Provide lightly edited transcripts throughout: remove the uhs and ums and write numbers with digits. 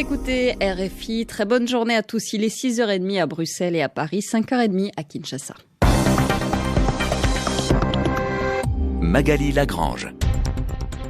écoutez RFI, très bonne journée à tous. Il est 6h30 à Bruxelles et à Paris, 5h30 à Kinshasa. Magali Lagrange.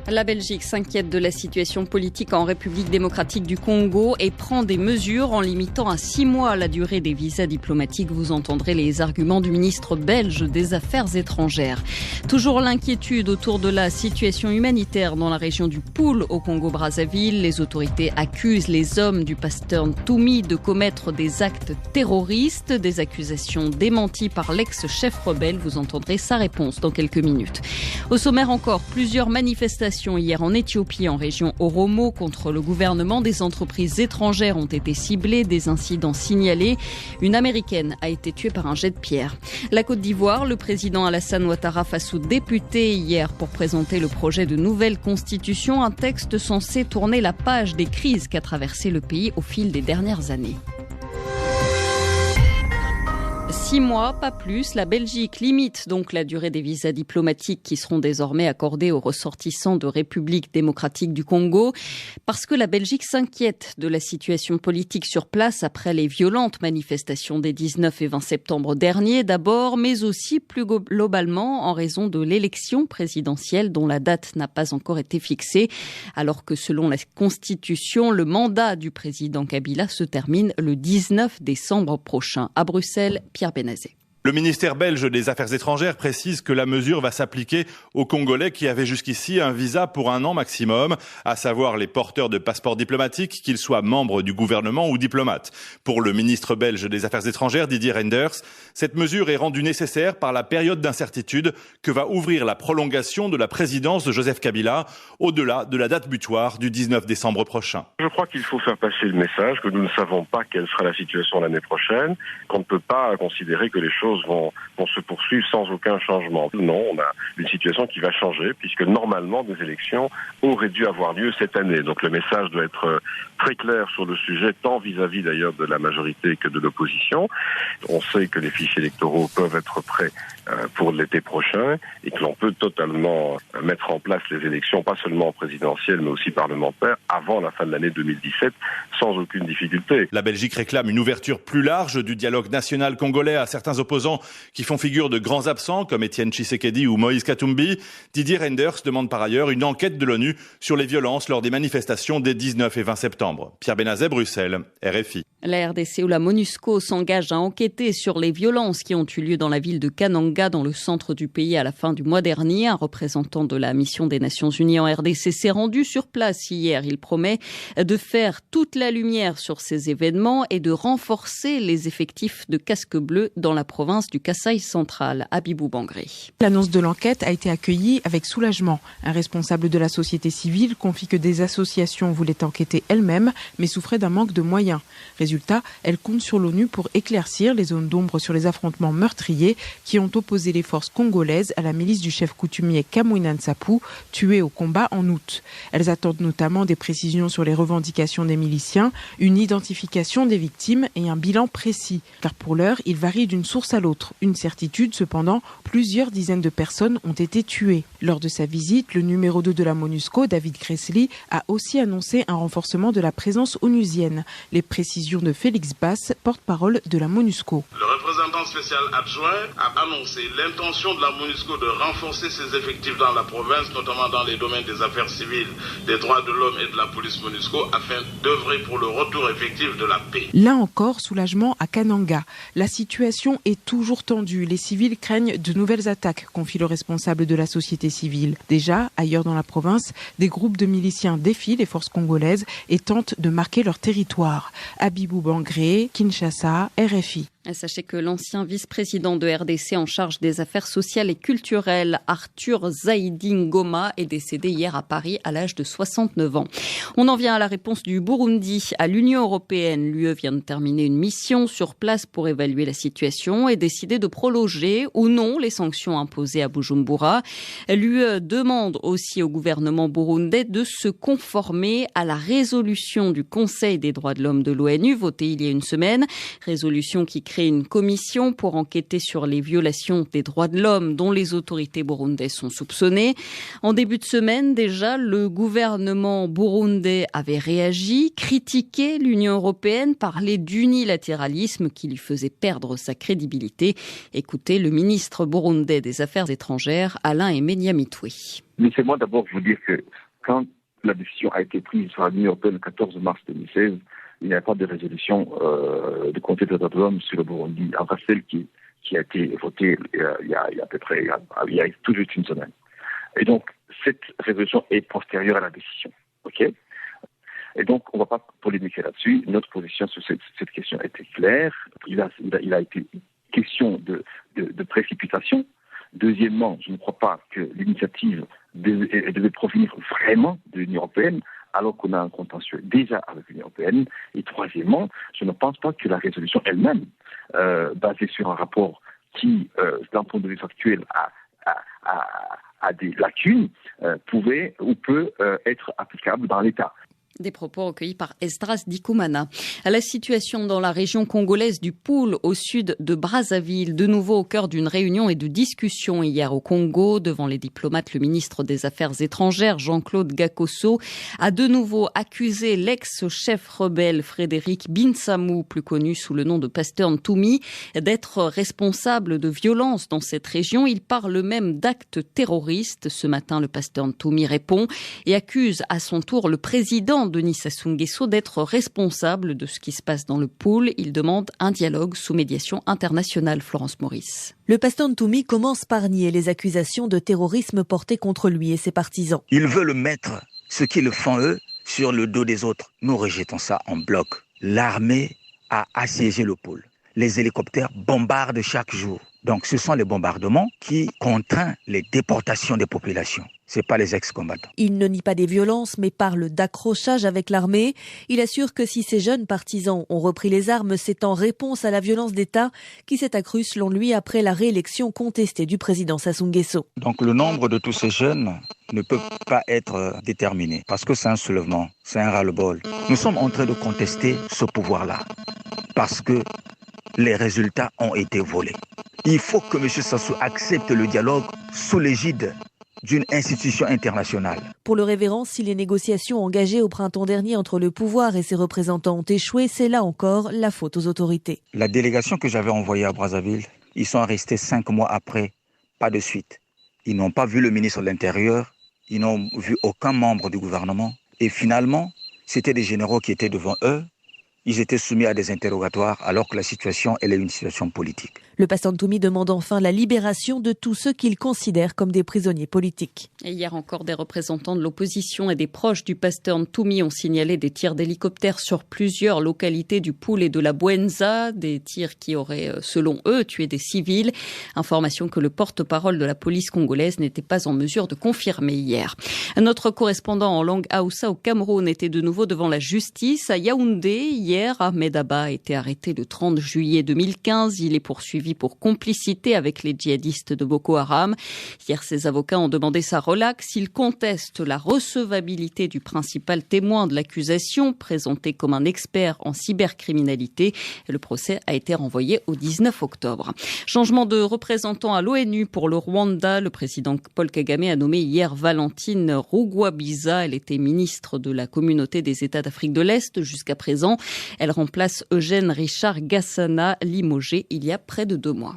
La Belgique s'inquiète de la situation politique en République démocratique du Congo et prend des mesures en limitant à 6 mois la durée des visas diplomatiques. Vous entendrez les arguments du ministre belge des Affaires étrangères. Toujours l'inquiétude autour de la situation humanitaire dans la région du Poul au Congo-Brazzaville. Les autorités accusent les hommes du pasteur Ntoumi de commettre des actes terroristes. Des accusations démenties par l'ex-chef rebelle. Vous entendrez sa réponse dans quelques minutes. Au sommaire encore, plusieurs manifestations hier en Éthiopie, en région Oromo, contre le gouvernement. Des entreprises étrangères ont été ciblées, des incidents signalés. Une Américaine a été tuée par un jet de pierre. La Côte d'Ivoire, le président Alassane Ouattara face aux députés hier pour présenter le projet de nouvelle constitution, un texte censé tourner la page des crises qu'a traversé le pays au fil des dernières années. 6 mois, pas plus. La Belgique limite donc la durée des visas diplomatiques qui seront désormais accordés aux ressortissants de République démocratique du Congo parce que la Belgique s'inquiète de la situation politique sur place après les violentes manifestations des 19 et 20 septembre dernier d'abord, mais aussi plus globalement en raison de l'élection présidentielle dont la date n'a pas encore été fixée, alors que selon la Constitution, le mandat du président Kabila se termine le 19 décembre prochain. À Bruxelles, Pierre Benazet. Le ministère belge des Affaires étrangères précise que la mesure va s'appliquer aux Congolais qui avaient jusqu'ici un visa pour 1 an maximum, à savoir les porteurs de passeports diplomatiques, qu'ils soient membres du gouvernement ou diplomates. Pour le ministre belge des Affaires étrangères, Didier Reynders, cette mesure est rendue nécessaire par la période d'incertitude que va ouvrir la prolongation de la présidence de Joseph Kabila, au-delà de la date butoir du 19 décembre prochain. Je crois qu'il faut faire passer le message que nous ne savons pas quelle sera la situation l'année prochaine, qu'on ne peut pas considérer que les choses vont se poursuivre sans aucun changement. Non, on a une situation qui va changer puisque normalement des élections auraient dû avoir lieu cette année. Donc le message doit être très clair sur le sujet, tant vis-à-vis d'ailleurs de la majorité que de l'opposition. On sait que les fichiers électoraux peuvent être prêts pour l'été prochain et que l'on peut totalement mettre en place les élections, pas seulement présidentielles mais aussi parlementaires, avant la fin de l'année 2017 sans aucune difficulté. La Belgique réclame une ouverture plus large du dialogue national congolais à certains opposants qui font figure de grands absents comme Étienne Tshisekedi ou Moïse Katumbi. Didier Reynders demande par ailleurs une enquête de l'ONU sur les violences lors des manifestations des 19 et 20 septembre. Pierre Benazet, Bruxelles, RFI. La RDC ou la MONUSCO s'engage à enquêter sur les violences qui ont eu lieu dans la ville de Kananga, dans le centre du pays à la fin du mois dernier. Un représentant de la mission des Nations Unies en RDC s'est rendu sur place hier. Il promet de faire toute la lumière sur ces événements et de renforcer les effectifs de casques bleus dans la province du Kasaï central. Abibou Bangré. L'annonce de l'enquête a été accueillie avec soulagement. Un responsable de la société civile confie que des associations voulaient enquêter elles-mêmes, mais souffraient d'un manque de moyens. Résultat, elles comptent sur l'ONU pour éclaircir les zones d'ombre sur les affrontements meurtriers qui ont opposé les forces congolaises à la milice du chef coutumier Kamwina Nsapu, tué au combat en août. Elles attendent notamment des précisions sur les revendications des miliciens, une identification des victimes et un bilan précis. Car pour l'heure, il varie d'une source à l'autre. Une certitude, cependant, plusieurs dizaines de personnes ont été tuées. Lors de sa visite, le numéro 2 de la MONUSCO, David Gressly, a aussi annoncé un renforcement de la présence onusienne. Les précisions de Félix Bass, porte-parole de la MONUSCO. Le représentant spécial adjoint a annoncé l'intention de la MONUSCO de renforcer ses effectifs dans la province, notamment dans les domaines des affaires civiles, des droits de l'homme et de la police MONUSCO, afin d'œuvrer pour le retour effectif de la paix. Là encore, soulagement à Kananga. La situation est toujours tendue. Les civils craignent de nouvelles attaques, confie le responsable de la société civile. Déjà, ailleurs dans la province, des groupes de miliciens défient les forces congolaises et tentent de marquer leur territoire. Abibou Bangré, Kinshasa, RFI. Sachez que l'ancien vice-président de RDC en charge des affaires sociales et culturelles, Arthur Zaidi Ngoma, est décédé hier à Paris à l'âge de 69 ans. On en vient à la réponse du Burundi à l'Union européenne. L'UE vient de terminer une mission sur place pour évaluer la situation et décider de prolonger ou non les sanctions imposées à Bujumbura. L'UE demande aussi au gouvernement burundais de se conformer à la résolution du Conseil des droits de l'homme de l'ONU votée il y a une semaine. Résolution qui créer une commission pour enquêter sur les violations des droits de l'homme dont les autorités burundaises sont soupçonnées. En début de semaine, déjà, le gouvernement burundais avait réagi, critiqué l'Union européenne, parlait d'unilatéralisme qui lui faisait perdre sa crédibilité. Écoutez le ministre burundais des Affaires étrangères, Alain Emenya-Mitwe. Laissez-moi d'abord vous dire que quand la décision a été prise par l'Union européenne le 14 mars 2016, il n'y a pas de résolution du Conseil des droits de l'homme sur le Burundi, enfin celle qui a été votée il y a à peu près, il y a tout juste une semaine. Et donc, cette résolution est postérieure à la décision. Ok ? Et donc, on ne va pas polémiquer là-dessus. Notre position sur cette question était claire. Il a été question de précipitation. Deuxièmement, je ne crois pas que l'initiative devait provenir vraiment de l'Union européenne, alors qu'on a un contentieux déjà avec l'Union européenne. Et troisièmement, je ne pense pas que la résolution elle-même, basée sur un rapport qui, d'un point de vue factuel, a des lacunes, pouvait ou peut être applicable dans l'État. Des propos recueillis par Esdras Dikoumana. La situation dans la région congolaise du Poul, au sud de Brazzaville, de nouveau au cœur d'une réunion et de discussion hier au Congo. Devant les diplomates, le ministre des Affaires étrangères, Jean-Claude Gakosso, a de nouveau accusé l'ex-chef rebelle Frédéric Binsamou, plus connu sous le nom de Pasteur Ntoumi, d'être responsable de violences dans cette région. Il parle même d'actes terroristes. Ce matin, le Pasteur Ntoumi répond et accuse à son tour le président Denis Sassou Nguesso d'être responsable de ce qui se passe dans le Poul. Il demande un dialogue sous médiation internationale. Florence Maurice. Le Pasteur Ntoumi commence par nier les accusations de terrorisme portées contre lui et ses partisans. Ils veulent mettre ce qu'ils font eux sur le dos des autres. Nous rejetons ça en bloc. L'armée a assiégé le Poul. Les hélicoptères bombardent chaque jour. Donc ce sont les bombardements qui contraignent les déportations des populations. C'est pas les ex-combattants. Il ne nie pas des violences, mais parle d'accrochage avec l'armée. Il assure que si ces jeunes partisans ont repris les armes, c'est en réponse à la violence d'État qui s'est accrue, selon lui, après la réélection contestée du président Sassou Nguesso. Donc le nombre de tous ces jeunes ne peut pas être déterminé, parce que c'est un soulèvement, c'est un ras-le-bol. Nous sommes en train de contester ce pouvoir-là, parce que les résultats ont été volés. Il faut que M. Sassou accepte le dialogue sous l'égide d'une institution internationale. Pour le révérend, si les négociations engagées au printemps dernier entre le pouvoir et ses représentants ont échoué, c'est là encore la faute aux autorités. La délégation que j'avais envoyée à Brazzaville, ils sont restés 5 mois après, pas de suite. Ils n'ont pas vu le ministre de l'Intérieur, ils n'ont vu aucun membre du gouvernement. Et finalement, c'était des généraux qui étaient devant eux. Ils étaient soumis à des interrogatoires alors que la situation, elle est une situation politique. Le Pasteur Ntoumi demande enfin la libération de tous ceux qu'il considère comme des prisonniers politiques. Et hier encore, des représentants de l'opposition et des proches du Pasteur Ntoumi ont signalé des tirs d'hélicoptères sur plusieurs localités du Poul et de la Bouenza, des tirs qui auraient, selon eux, tué des civils. Information que le porte-parole de la police congolaise n'était pas en mesure de confirmer hier. Notre correspondant en langue Haoussa au Cameroun était de nouveau devant la justice à Yaoundé. Hier, Ahmed Abba a été arrêté le 30 juillet 2015. Il est poursuivi pour complicité avec les djihadistes de Boko Haram. Hier, ses avocats ont demandé sa relaxe. Ils contestent la recevabilité du principal témoin de l'accusation, présenté comme un expert en cybercriminalité. Le procès a été renvoyé au 19 octobre. Changement de représentant à l'ONU pour le Rwanda. Le président Paul Kagame a nommé hier Valentine Rugwabiza. Elle était ministre de la Communauté des États d'Afrique de l'Est jusqu'à présent. Elle remplace Eugène Richard Gassana, limogé il y a près de 2 mois.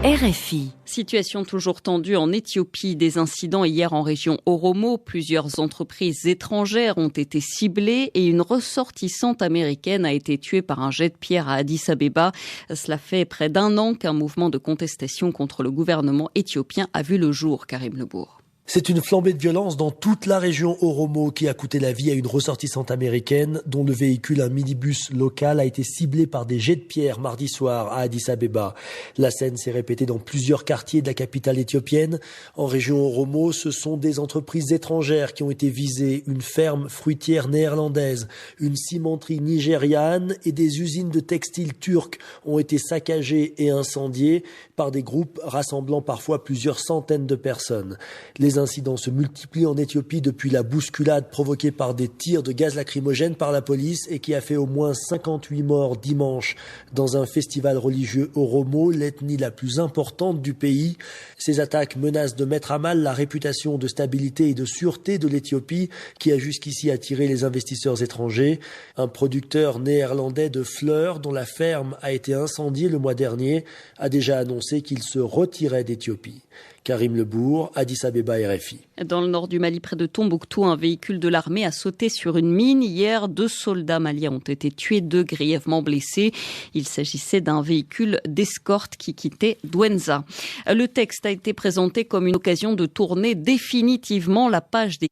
RFI. Situation toujours tendue en Éthiopie. Des incidents hier en région Oromo. Plusieurs entreprises étrangères ont été ciblées et une ressortissante américaine a été tuée par un jet de pierre à Addis Abeba. Cela fait près d'1 an qu'un mouvement de contestation contre le gouvernement éthiopien a vu le jour. Karim Lebourg. C'est une flambée de violence dans toute la région Oromo qui a coûté la vie à une ressortissante américaine dont le véhicule, un minibus local, a été ciblé par des jets de pierre mardi soir à Addis Abeba. La scène s'est répétée dans plusieurs quartiers de la capitale éthiopienne. En région Oromo, ce sont des entreprises étrangères qui ont été visées, une ferme fruitière néerlandaise, une cimenterie nigériane et des usines de textiles turques ont été saccagées et incendiées par des groupes rassemblant parfois plusieurs centaines de personnes. Les Les incidents se multiplient en Éthiopie depuis la bousculade provoquée par des tirs de gaz lacrymogène par la police et qui a fait au moins 58 morts dimanche dans un festival religieux Oromo, l'ethnie la plus importante du pays. Ces attaques menacent de mettre à mal la réputation de stabilité et de sûreté de l'Éthiopie qui a jusqu'ici attiré les investisseurs étrangers. Un producteur néerlandais de fleurs dont la ferme a été incendiée le mois dernier a déjà annoncé qu'il se retirait d'Éthiopie. Karim Lebourg, Addis Abeba, RFI. Dans le nord du Mali, près de Tombouctou, un véhicule de l'armée a sauté sur une mine. Hier, 2 soldats maliens ont été tués, 2 grièvement blessés. Il s'agissait d'un véhicule d'escorte qui quittait Douenza. Le texte a été présenté comme une occasion de tourner définitivement la page des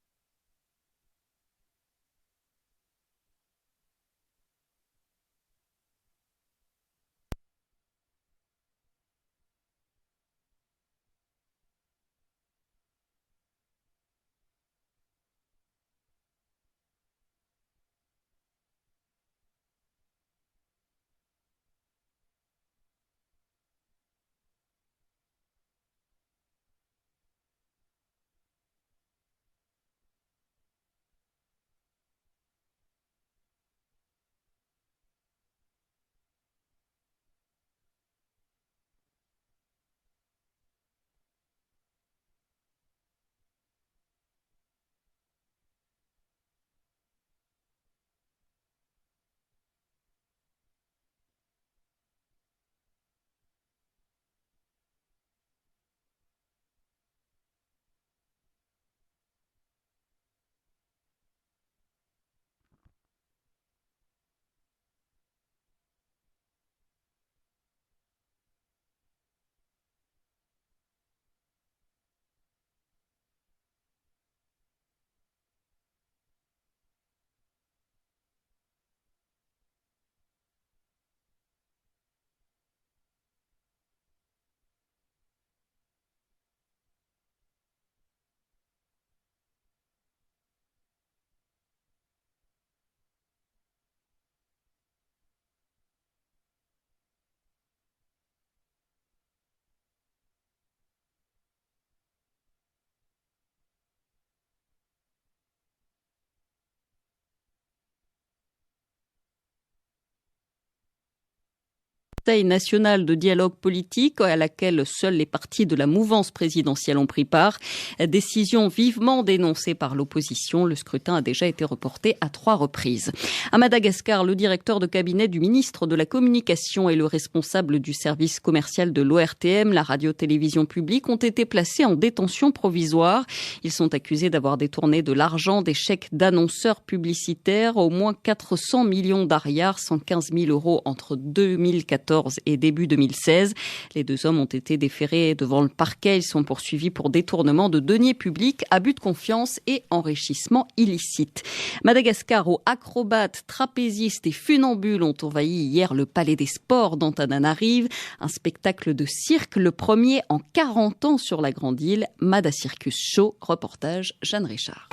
nationale de dialogue politique à laquelle seuls les partis de la mouvance présidentielle ont pris part. Décision vivement dénoncée par l'opposition. Le scrutin a déjà été reporté à 3 reprises. À Madagascar, le directeur de cabinet du ministre de la Communication et le responsable du service commercial de l'ORTM, la radio-télévision publique, ont été placés en détention provisoire. Ils sont accusés d'avoir détourné de l'argent des chèques d'annonceurs publicitaires, au moins 400 millions d'ariars, 115 000 euros entre 2014 et début 2016. Les 2 hommes ont été déférés devant le parquet. Ils sont poursuivis pour détournement de deniers publics, abus de confiance et enrichissement illicite. Madagascar, où acrobates, trapézistes et funambules ont envahi hier le Palais des Sports d'Antananarive. Un spectacle de cirque, le premier en 40 ans sur la grande île. Madacircus Show, reportage Jeanne Richard.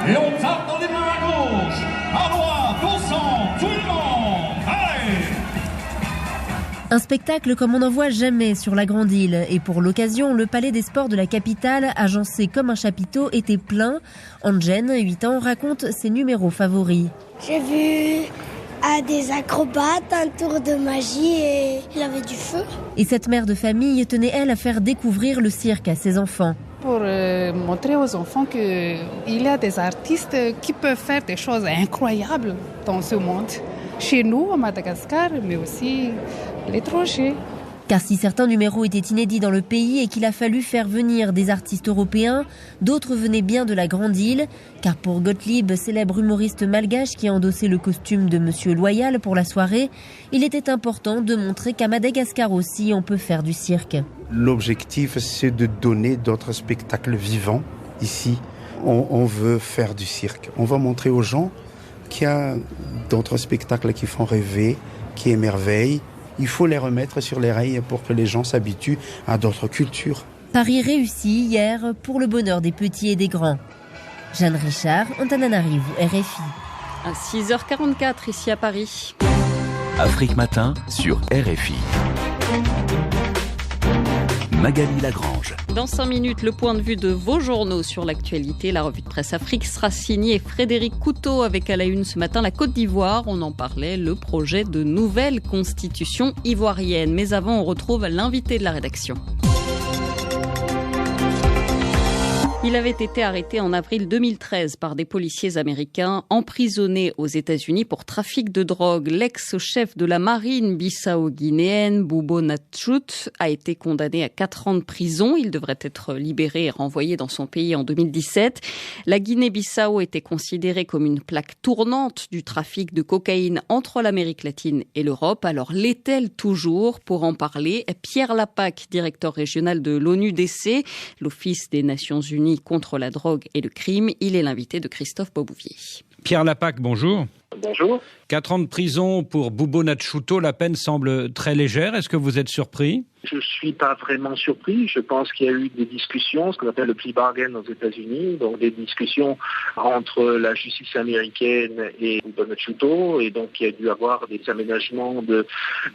Et on tape dans les mains à gauche, à droite, au centre, tout le monde, allez! Un spectacle comme on n'en voit jamais sur la grande île. Et pour l'occasion, le palais des sports de la capitale, agencé comme un chapiteau, était plein. Anjen, 8 ans, raconte ses numéros favoris. J'ai vu des acrobates, un tour de magie et il avait du feu. Et cette mère de famille tenait, elle, à faire découvrir le cirque à ses enfants. Pour montrer aux enfants qu'il y a des artistes qui peuvent faire des choses incroyables dans ce monde. Chez nous, à Madagascar, mais aussi à l'étranger. Car si certains numéros étaient inédits dans le pays et qu'il a fallu faire venir des artistes européens, d'autres venaient bien de la grande île. Car pour Gottlieb, célèbre humoriste malgache qui a endossé le costume de Monsieur Loyal pour la soirée, il était important de montrer qu'à Madagascar aussi, on peut faire du cirque. L'objectif, c'est de donner d'autres spectacles vivants ici. On veut faire du cirque. On va montrer aux gens qu'il y a d'autres spectacles qui font rêver, qui émerveillent. Il faut les remettre sur les rails pour que les gens s'habituent à d'autres cultures. Paris réussi hier pour le bonheur des petits et des grands. Jeanne Richard, Antananarivo, RFI. À 6h44 ici à Paris. Afrique Matin sur RFI. Magali Lagrange. Dans 5 minutes, le point de vue de vos journaux sur l'actualité. La revue de presse Afrique sera signée Frédéric Couteau avec à la une ce matin la Côte d'Ivoire. On en parlait, le projet de nouvelle constitution ivoirienne. Mais avant, on retrouve l'invité de la rédaction. Il avait été arrêté en avril 2013 par des policiers américains emprisonnés aux États-Unis pour trafic de drogue. L'ex-chef de la marine bissau-guinéenne, Boubo Natchout, a été condamné à 4 ans de prison. Il devrait être libéré et renvoyé dans son pays en 2017. La Guinée-Bissau était considérée comme une plaque tournante du trafic de cocaïne entre l'Amérique latine et l'Europe. Alors l'est-elle toujours? Pour en parler, Pierre Lapac, directeur régional de l'ONU-DC, l'Office des Nations Unies contre la drogue et le crime. Il est l'invité de Christophe Beaubouvier. Pierre Lapac, bonjour. Bonjour. 4 ans de prison pour Boubo Natchouto, la peine semble très légère. Est-ce que vous êtes surpris? Je ne suis pas vraiment surpris. Je pense qu'il y a eu des discussions, ce qu'on appelle le plea bargain aux États-Unis, donc des discussions entre la justice américaine et Boubo Natchouto, et donc il y a dû avoir des aménagements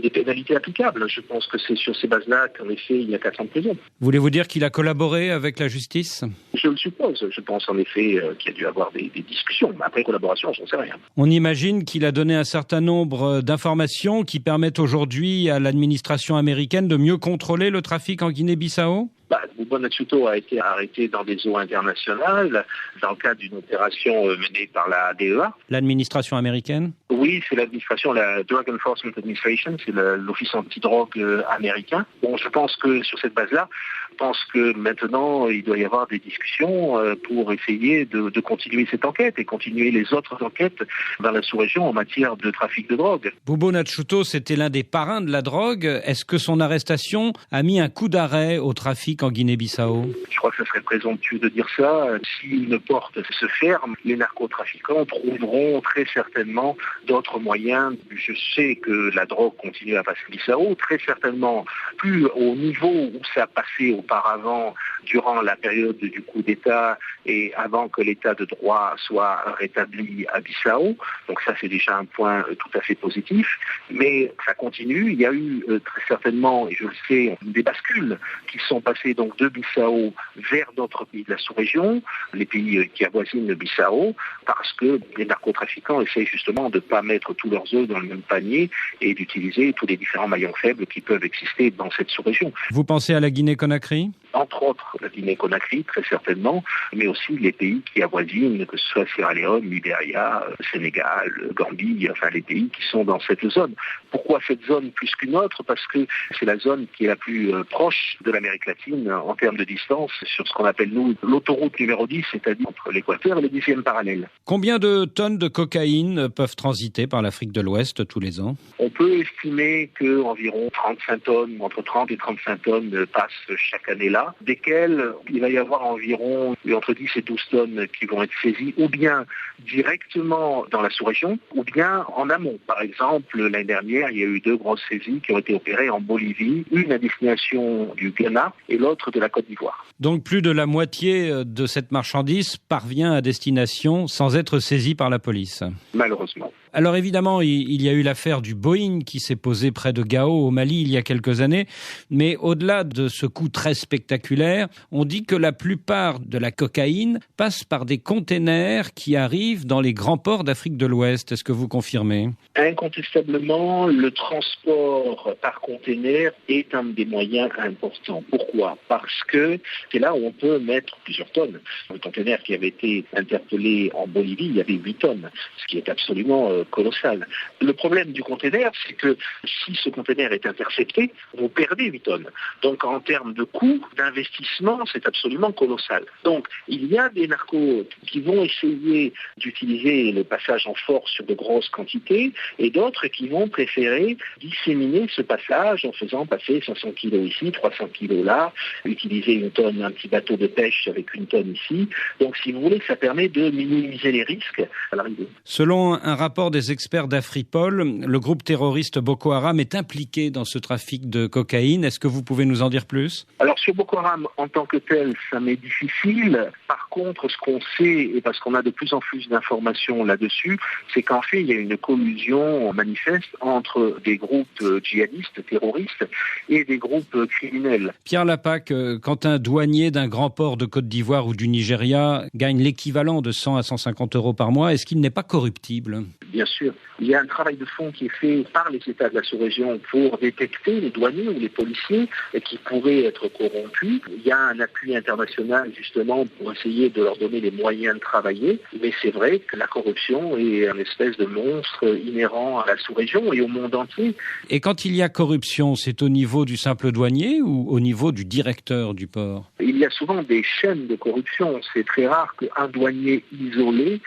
des pénalités applicables. Je pense que c'est sur ces bases-là qu'en effet il y a 4 ans de prison. Voulez-vous dire qu'il a collaboré avec la justice? Je le suppose. Je pense en effet qu'il y a dû avoir des discussions. Après collaboration, j'en sais rien. On imagine qu'il a donné un certain nombre d'informations qui permettent aujourd'hui à l'administration américaine de mieux contrôler le trafic en Guinée-Bissau? Boubo Natchouto a été arrêté dans des eaux internationales dans le cadre d'une opération menée par la DEA. L'administration américaine? Oui, c'est l'administration, la Drug Enforcement Administration, c'est l'office anti-drogue américain. Bon, je pense que sur cette base-là, je pense que maintenant, il doit y avoir des discussions pour essayer de continuer cette enquête et continuer les autres enquêtes dans la sous-région en matière de trafic de drogue. Boubo Natchouto, c'était l'un des parrains de la drogue. Est-ce que son arrestation a mis un coup d'arrêt au trafic en Guinée-Bissau? Je crois que ce serait présomptueux de dire ça. Si une porte se ferme, les narcotrafiquants trouveront très certainement d'autres moyens. Je sais que la drogue continue à passer Bissau, très certainement plus au niveau où ça passait auparavant durant la période du coup d'État et avant que l'État de droit soit rétabli à Bissau. Donc ça, c'est déjà un point tout à fait positif. Mais ça continue. Il y a eu très certainement, et je le sais, des bascules qui sont passées donc de Bissau vers d'autres pays de la sous-région, les pays qui avoisinent Bissau, parce que les narcotrafiquants essayent justement de ne pas mettre tous leurs œufs dans le même panier et d'utiliser tous les différents maillons faibles qui peuvent exister dans cette sous-région. Vous pensez à la Guinée-Conakry? Entre autres, la Guinée-Conakry, très certainement, mais aussi les pays qui avoisinent, que ce soit Sierra Leone, Libéria, Sénégal, Gambie, enfin les pays qui sont dans cette zone. Pourquoi cette zone plus qu'une autre? Parce que c'est la zone qui est la plus proche de l'Amérique latine en termes de distance sur ce qu'on appelle, nous, l'autoroute numéro 10, c'est-à-dire entre l'équateur et le 10e parallèle. Combien de tonnes de cocaïne peuvent transiter par l'Afrique de l'Ouest tous les ans? On peut estimer qu'environ 35 tonnes, entre 30 et 35 tonnes passent chaque année là, desquelles il va y avoir environ entre 10 et 12 tonnes qui vont être saisies, ou bien directement dans la sous-région, ou bien en amont. Par exemple, l'année dernière, il y a eu 2 grosses saisies qui ont été opérées en Bolivie, une à destination du Ghana et l'autre de la Côte d'Ivoire. Donc plus de la moitié de cette marchandise parvient à destination sans être saisie par la police? Malheureusement. Alors évidemment, il y a eu l'affaire du Boeing qui s'est posée près de Gao au Mali il y a quelques années. Mais au-delà de ce coup très spectaculaire, on dit que la plupart de la cocaïne passe par des containers qui arrivent dans les grands ports d'Afrique de l'Ouest. Est-ce que vous confirmez? Incontestablement, le transport par container est un des moyens importants. Pourquoi? Parce que c'est là où on peut mettre plusieurs tonnes. Le container qui avait été interpellé en Bolivie, il y avait 8 tonnes, ce qui est absolument colossal. Le problème du container, c'est que si ce container est intercepté, vous perdez 8 tonnes. Donc en termes de coût d'investissement, c'est absolument colossal. Donc il y a des narcos qui vont essayer d'utiliser le passage en force sur de grosses quantités et d'autres qui vont préférer disséminer ce passage en faisant passer 500 kilos ici, 300 kilos là, utiliser une tonne, un petit bateau de pêche avec une tonne ici. Donc si vous voulez, ça permet de minimiser les risques à l'arrivée. Selon un rapport des experts d'Afripol, le groupe terroriste Boko Haram est impliqué dans ce trafic de cocaïne. Est-ce que vous pouvez nous en dire plus? Alors sur Boko quorum en tant que tel, ça m'est difficile. Par contre, ce qu'on sait, et parce qu'on a de plus en plus d'informations là-dessus, c'est qu'en fait, il y a une collusion manifeste entre des groupes djihadistes, terroristes, et des groupes criminels. Pierre Lapac, quand un douanier d'un grand port de Côte d'Ivoire ou du Nigeria gagne l'équivalent de 100 à 150 euros par mois, est-ce qu'il n'est pas corruptible ? Bien sûr. Il y a un travail de fond qui est fait par les États de la sous-région pour détecter les douaniers ou les policiers qui pourraient être corrompus. Il y a un appui international justement pour essayer de leur donner les moyens de travailler. Mais c'est vrai que la corruption est une espèce de monstre inhérent à la sous-région et au monde entier. Et quand il y a corruption, c'est au niveau du simple douanier ou au niveau du directeur du port ? Il y a souvent des chaînes de corruption. C'est très rare qu'un douanier isolé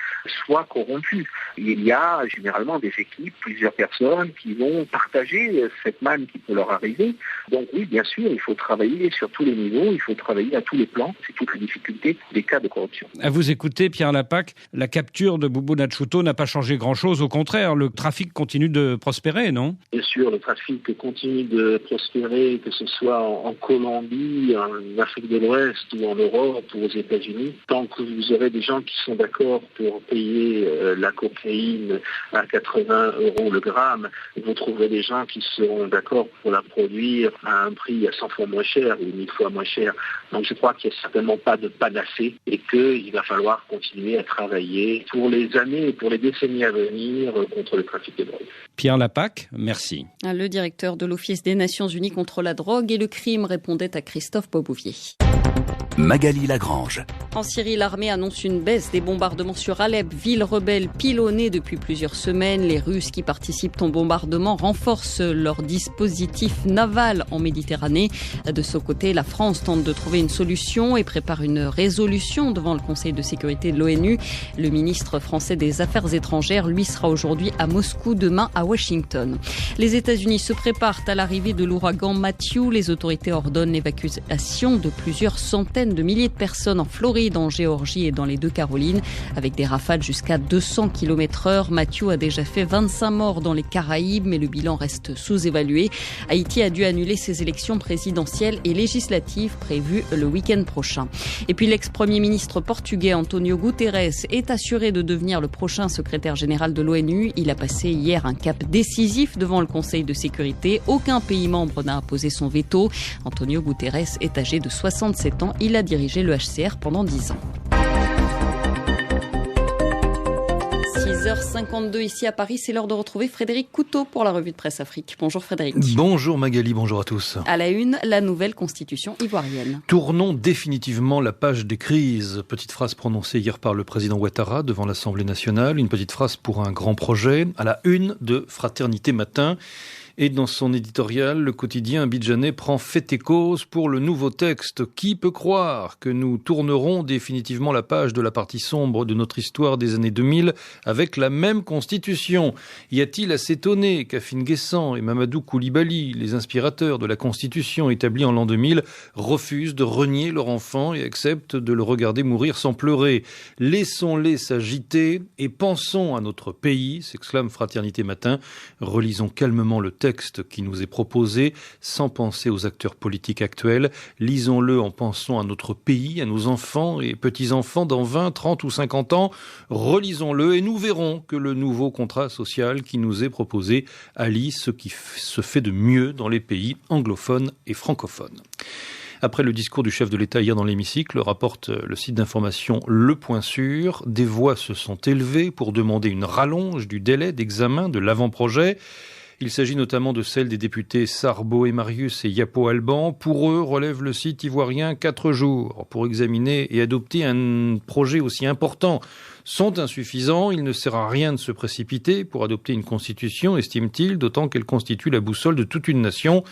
soit corrompu. Il y a généralement des équipes, plusieurs personnes qui vont partager cette manne qui peut leur arriver. Donc oui, bien sûr, il faut travailler sur tous les niveaux, il faut travailler à tous les plans. C'est toute la difficulté des cas de corruption. À vous écouter, Pierre Lapac, la capture de Boubou Natchouto n'a pas changé grand-chose. Au contraire, le trafic continue de prospérer, non ? Bien sûr, le trafic continue de prospérer, que ce soit en Colombie, en Afrique de l'Ouest ou en Europe ou aux États-Unis. Tant que vous aurez des gens qui sont d'accord pour payer la cocaïne à 80 euros le gramme, vous trouverez des gens qui seront d'accord pour la produire à un prix à 100 fois moins cher ou 1000 fois moins cher. Donc je crois qu'il n'y a certainement pas de panacée et qu'il va falloir continuer à travailler pour les années et pour les décennies à venir contre le trafic de drogue. Pierre Lapac, merci. Le directeur de l'Office des Nations Unies contre la drogue et le crime répondait à Christophe Beaubouvier. Magali Lagrange. En Syrie, l'armée annonce une baisse des bombardements sur Alep, ville rebelle pilonnée depuis plusieurs semaines. Les Russes qui participent au bombardement renforcent leur dispositif naval en Méditerranée. De ce côté, la France tente de trouver une solution et prépare une résolution devant le Conseil de sécurité de l'ONU. Le ministre français des Affaires étrangères, lui, sera aujourd'hui à Moscou, demain à Washington. Les États-Unis se préparent à l'arrivée de l'ouragan Matthew. Les autorités ordonnent l'évacuation de plusieurs centaines de milliers de personnes en Floride, en Géorgie et dans les deux Carolines, avec des rafales jusqu'à 200 km/h. Matthew a déjà fait 25 morts dans les Caraïbes, mais le bilan reste sous-évalué. Haïti a dû annuler ses élections présidentielles et législatives prévues le week-end prochain. Et puis l'ex-premier ministre portugais António Guterres est assuré de devenir le prochain secrétaire général de l'ONU. Il a passé hier un cap décisif devant le Conseil de sécurité. Aucun pays membre n'a imposé son veto. António Guterres est âgé de 67 ans. Il a dirigé le HCR pendant 10 ans. 6h52 ici à Paris, c'est l'heure de retrouver Frédéric Couteau pour la revue de presse Afrique. Bonjour Frédéric. Bonjour Magali, bonjour à tous. À la une, la nouvelle constitution ivoirienne. Tournons définitivement la page des crises. Petite phrase prononcée hier par le président Ouattara devant l'Assemblée nationale. Une petite phrase pour un grand projet. À la une de Fraternité Matin. Et dans son éditorial, le quotidien abidjanais prend fait et cause pour le nouveau texte. Qui peut croire que nous tournerons définitivement la page de la partie sombre de notre histoire des années 2000 avec la même constitution ? Y a-t-il à s'étonner qu'Afin Guessan et Mamadou Koulibaly, les inspirateurs de la constitution établie en l'an 2000, refusent de renier leur enfant et acceptent de le regarder mourir sans pleurer ? Laissons-les s'agiter et pensons à notre pays, s'exclame Fraternité Matin. Relisons calmement le texte qui nous est proposé sans penser aux acteurs politiques actuels. Lisons-le en pensant à notre pays, à nos enfants et petits-enfants dans 20, 30 ou 50 ans. Relisons-le et nous verrons que le nouveau contrat social qui nous est proposé allie ce qui se fait de mieux dans les pays anglophones et francophones. Après le discours du chef de l'État hier dans l'hémicycle, rapporte le site d'information Le Point Sûr, des voix se sont élevées pour demander une rallonge du délai d'examen de l'avant-projet. Il s'agit notamment de celle des députés Sarbo et Marius et Yapo Alban. Pour eux, relève le site ivoirien, 4 jours pour examiner et adopter un projet aussi important sont insuffisants. Il ne sert à rien de se précipiter pour adopter une constitution, estime-t-il, d'autant qu'elle constitue la boussole de toute une nation.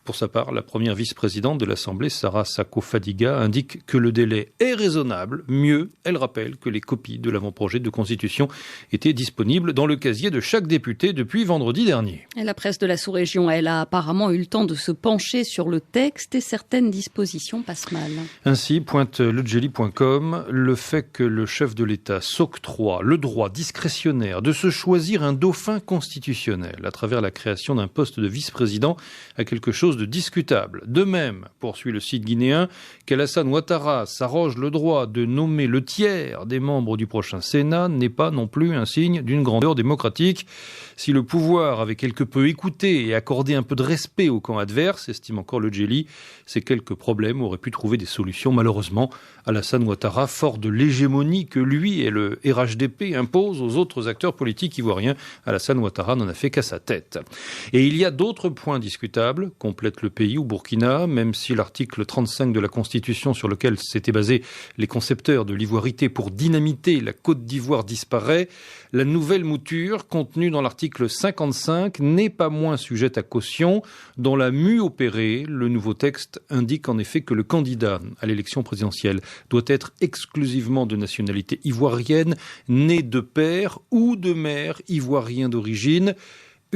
Pour sa part, la première vice-présidente de l'Assemblée, Sarah Sako Fadiga, indique que le délai est raisonnable. Mieux, elle rappelle que les copies de l'avant-projet de constitution étaient disponibles dans le casier de chaque député depuis vendredi dernier. Et la presse de la sous-région, elle a apparemment eu le temps de se pencher sur le texte et certaines dispositions passent mal. Ainsi, pointe ledjeli.com, le fait que le chef de l'État s'octroie le droit discrétionnaire de se choisir un dauphin constitutionnel à travers la création d'un poste de vice-président a quelque chose chose de discutable. De même, poursuit le site guinéen, qu'Alassane Ouattara s'arroge le droit de nommer le tiers des membres du prochain Sénat n'est pas non plus un signe d'une grandeur démocratique. Si le pouvoir avait quelque peu écouté et accordé un peu de respect au camp adverse, estime encore le Djeli, ces quelques problèmes auraient pu trouver des solutions. Malheureusement, Alassane Ouattara, fort de l'hégémonie que lui et le RHDP imposent aux autres acteurs politiques ivoiriens, Alassane Ouattara n'en a fait qu'à sa tête. Et il y a d'autres points discutables, complète le pays ou Burkina, même si l'article 35 de la Constitution sur lequel s'étaient basés les concepteurs de l'ivoirité pour dynamiter la Côte d'Ivoire disparaît, la nouvelle mouture contenue dans l'article 55 n'est pas moins sujette à caution. Dans la mue opérée, le nouveau texte indique en effet que le candidat à l'élection présidentielle doit être exclusivement de nationalité ivoirienne, né de père ou de mère ivoirien d'origine.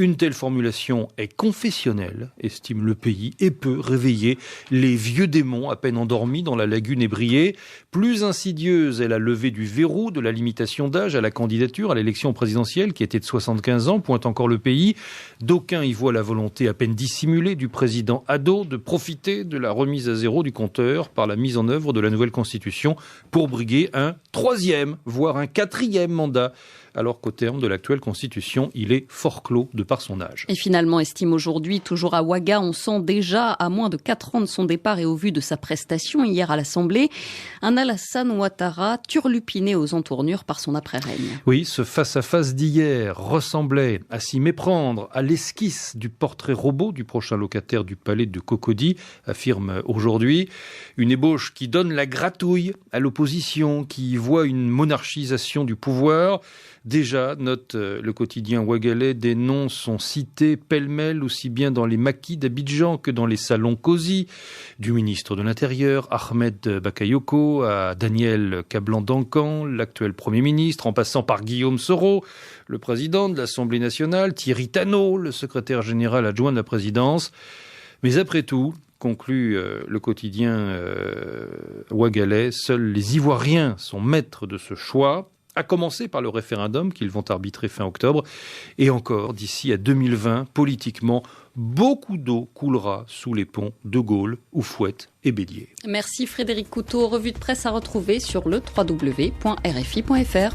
Une telle formulation est confessionnelle, estime le pays, et peut réveiller les vieux démons à peine endormis dans la lagune ébriée. Plus insidieuse est la levée du verrou de la limitation d'âge à la candidature à l'élection présidentielle qui était de 75 ans, pointe encore le pays. D'aucuns y voient la volonté à peine dissimulée du président Addo de profiter de la remise à zéro du compteur par la mise en œuvre de la nouvelle constitution pour briguer un 3e, voire un 4e mandat, alors qu'au terme de l'actuelle constitution, il est fort clos de par son âge. Et finalement, estime aujourd'hui, toujours à Ouaga, on sent déjà, à moins de 4 ans de son départ et au vu de sa prestation hier à l'Assemblée, un Alassane Ouattara turlupiné aux entournures par son après-règne. Oui, ce face-à-face d'hier ressemblait à s'y méprendre à l'esquisse du portrait robot du prochain locataire du palais de Cocody, affirme aujourd'hui. Une ébauche qui donne la gratouille à l'opposition, qui voit une monarchisation du pouvoir. Déjà, note le quotidien ouagalais, des noms sont cités pêle-mêle aussi bien dans les maquis d'Abidjan que dans les salons cosy, du ministre de l'Intérieur, Ahmed Bakayoko, à Daniel Kablan-Dankan, l'actuel Premier ministre, en passant par Guillaume Soro, le président de l'Assemblée nationale, Thierry Tannot, le secrétaire général adjoint de la présidence. Mais après tout, conclut le quotidien ouagalais, seuls les Ivoiriens sont maîtres de ce choix, à commencer par le référendum qu'ils vont arbitrer fin octobre. Et encore, d'ici à 2020, politiquement, beaucoup d'eau coulera sous les ponts de Gaulle, Houphouët et Bélier. Merci Frédéric Couteau. Revue de presse à retrouver sur le www.rfi.fr.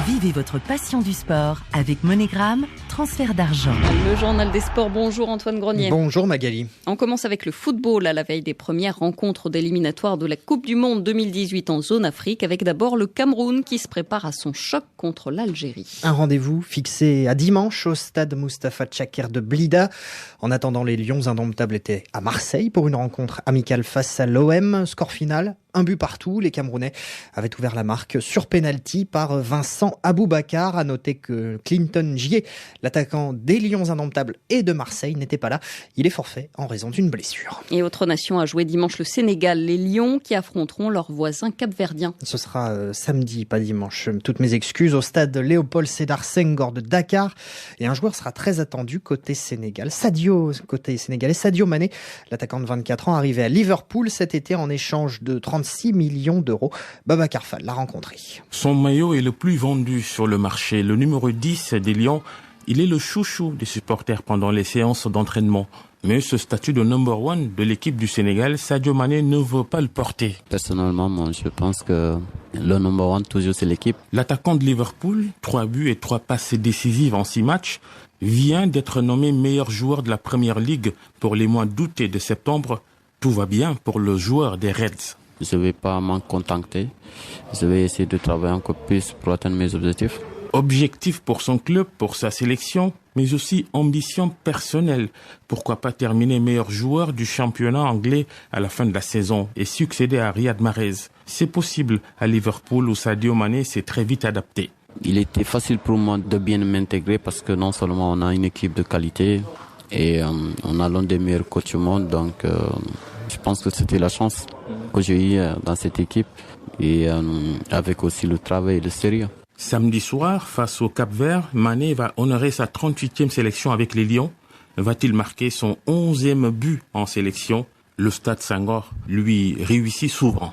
Vivez votre passion du sport avec Monégram, transfert d'argent. Le journal des sports, bonjour Antoine Grenier. Bonjour Magali. On commence avec le football à la veille des premières rencontres d'éliminatoire de la Coupe du Monde 2018 en zone Afrique, avec d'abord le Cameroun qui se prépare à son choc contre l'Algérie. Un rendez-vous fixé à dimanche au stade Mustapha Tchaker de Blida. En attendant, les Lions indomptables étaient à Marseille pour une rencontre amicale face à l'OM. Score final, 1 but partout. Les Camerounais avaient ouvert la marque sur pénalty par Vincent Aboubakar. À noter que Clinton Gier, l'attaquant des Lions indomptables et de Marseille, n'était pas là. Il est forfait en raison d'une blessure. Et autre nation a joué dimanche le Sénégal, les Lions qui affronteront leurs voisins capverdiens. Ce sera samedi, pas dimanche. Toutes mes excuses, au stade Léopold Sédar Senghor de Dakar. Et un joueur sera très attendu côté Sénégal. Sadio Mané, l'attaquant de 24 ans, arrivé à Liverpool cet été en échange de 36 millions d'euros. Babacar Fall l'a rencontré. Son maillot est le plus vendu sur le marché. Le numéro 10 des Lions, il est le chouchou des supporters pendant les séances d'entraînement. Mais ce statut de number one de l'équipe du Sénégal, Sadio Mané ne veut pas le porter. Personnellement, moi, je pense que le number one, toujours, c'est l'équipe. L'attaquant de Liverpool, 3 buts et 3 passes décisives en 6 matchs, vient d'être nommé meilleur joueur de la Première Ligue pour les mois d'août et de septembre. Tout va bien pour le joueur des Reds. Je ne vais pas m'en contenter. Je vais essayer de travailler encore plus pour atteindre mes objectifs. Objectif pour son club, pour sa sélection, mais aussi ambition personnelle. Pourquoi pas terminer meilleur joueur du championnat anglais à la fin de la saison et succéder à Riyad Mahrez? C'est possible à Liverpool où Sadio Mané s'est très vite adapté. Il était facile pour moi de bien m'intégrer parce que non seulement on a une équipe de qualité et on a l'un des meilleurs coachs du monde, donc je pense que c'était la chance que j'ai eue dans cette équipe et avec aussi le travail et le sérieux. Samedi soir, face au Cap-Vert, Mané va honorer sa 38e sélection avec les Lions. Va-t-il marquer son 11e but en sélection? Le stade Senghor lui réussit souvent.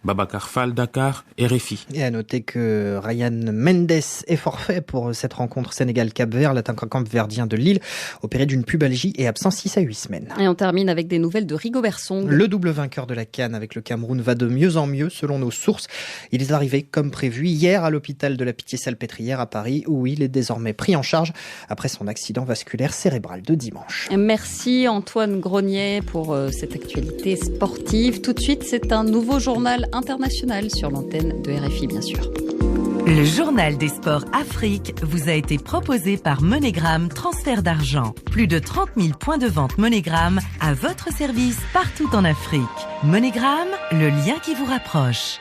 Babacar Fall, Dakar, RFI. Et à noter que Ryan Mendes est forfait pour cette rencontre Sénégal-Cap-Vert. L'attaquant capverdien de Lille, opéré d'une pubalgie, est absent 6 à 8 semaines. Et on termine avec des nouvelles de Rigobert Song. Le double vainqueur de la CAN avec le Cameroun va de mieux en mieux selon nos sources. Il est arrivé comme prévu hier à l'hôpital de la Pitié-Salpêtrière à Paris où il est désormais pris en charge après son accident vasculaire cérébral de dimanche. Merci Antoine Grenier pour cette actualité sportive. Tout de suite, c'est un nouveau journal international sur l'antenne de RFI, bien sûr. Le journal des sports Afrique vous a été proposé par MoneyGram Transfert d'argent. Plus de 30 000 points de vente MoneyGram à votre service partout en Afrique. MoneyGram, le lien qui vous rapproche.